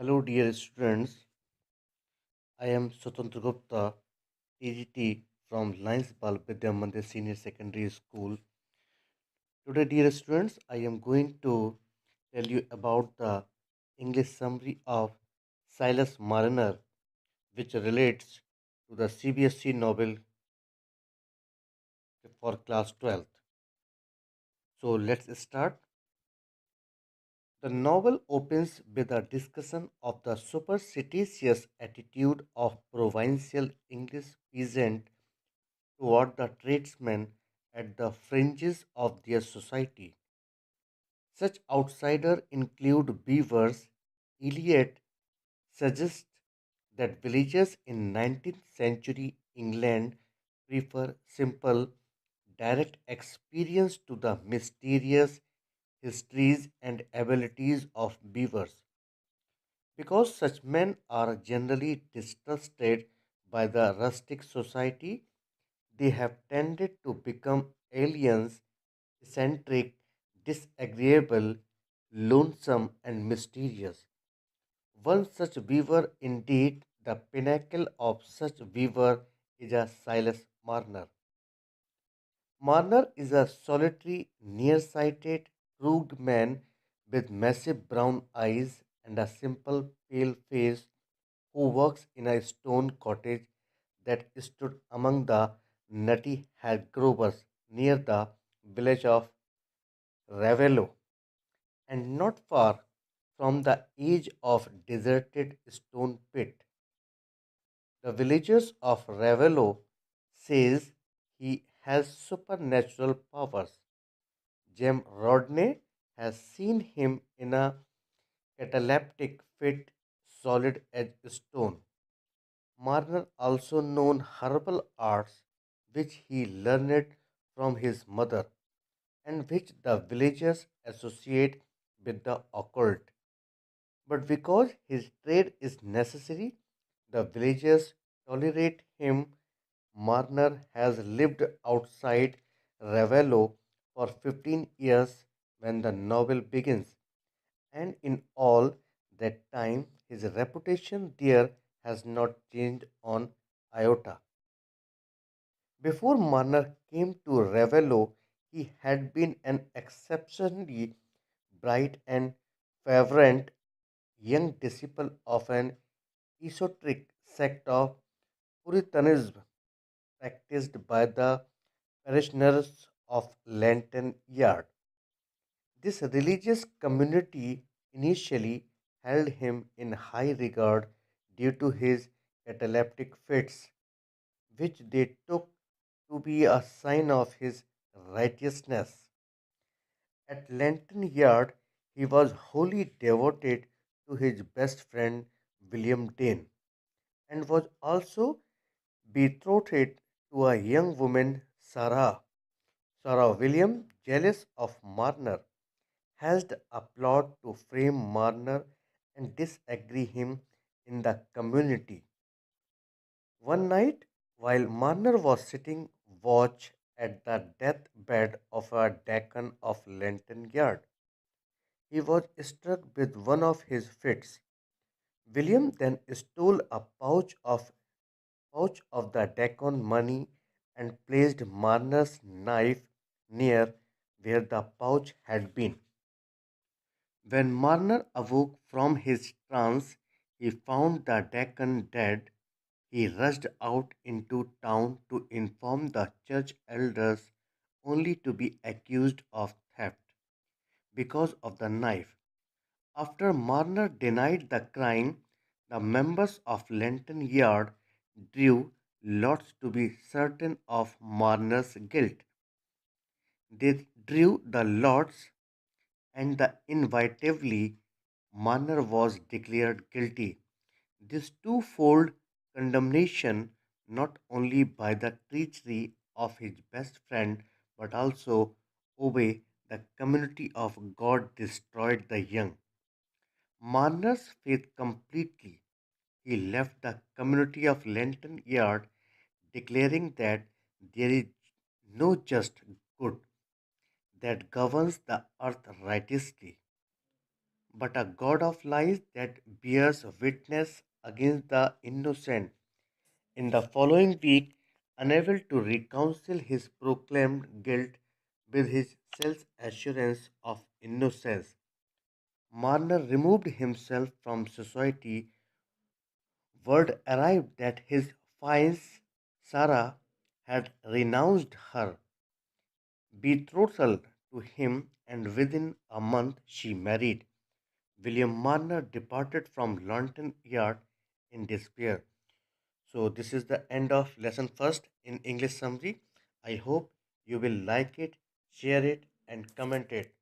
Hello, dear students. I am Swatantra Gupta, TGT from Lions Bal Vidya Mandir Senior Secondary School. Today, dear students, I am going to tell you about the English summary of Silas Mariner, which relates to the cbse novel for class 12th. So, let's start. The novel opens with a discussion of the superstitious attitude of provincial English peasant toward the tradesmen at the fringes of their society. Such outsiders include beavers. Eliot suggests that villagers in 19th century England prefer simple, direct experience to the mysterious histories and abilities of beavers. Because such men are generally distrusted by the rustic society, they have tended to become aliens, eccentric, disagreeable, lonesome, and mysterious. One such weaver, indeed, the pinnacle of such weaver, is a Silas Marner. Marner is a solitary, nearsighted, crooked man with massive brown eyes and a simple, pale face who works in a stone cottage that stood among the nutty hedgerows near the village of Ravello, and not far from the edge of deserted stone pit. The villagers of Ravello says he has supernatural powers. Jem Rodney has seen him in a cataleptic fit solid as stone. Marner also known herbal arts which he learned from his mother and which the villagers associate with the occult. But because his trade is necessary, the villagers tolerate him. Marner has lived outside Ravello for 15 years when the novel begins, and in all that time his reputation there has not changed on iota. Before Marner came to Ravello, he had been an exceptionally bright and fervent young disciple of an esoteric sect of Puritanism practiced by the parishioners of Lantern Yard. This religious community initially held him in high regard due to his cataleptic fits, which they took to be a sign of his righteousness. At Lantern Yard, he was wholly devoted to his best friend William Dane and was also betrothed to a young woman, Sarah. Sarah William, jealous of Marner, hatched a plot to frame Marner and disagree him in the community. One night, while Marner was sitting watch at the deathbed of a deacon of Lantern Yard, he was struck with one of his fits. William then stole a pouch of the deacon money and placed Marner's knife near where the pouch had been. When Marner awoke from his trance, he found the deacon dead. He rushed out into town to inform the church elders, only to be accused of theft because of the knife. After Marner denied the crime, the members of Lantern Yard drew lots to be certain of Marner's guilt. They drew the lots, and inevitably Marner was declared guilty. This twofold condemnation, not only by the treachery of his best friend, but also by the community of God, destroyed the young. Marner's faith completely. He left the community of Lantern Yard, declaring that there is no just good that governs the earth righteously, but a God of lies that bears witness against the innocent. In the following week, unable to reconcile his proclaimed guilt with his self assurance of innocence, Marner removed himself from society. Word arrived that his fiancée Sarah had renounced her betrothal to him, and within a month she married. William Marner departed from London Yard in despair. So, this is the end of lesson first in English summary. I hope you will like it, share it, and comment it.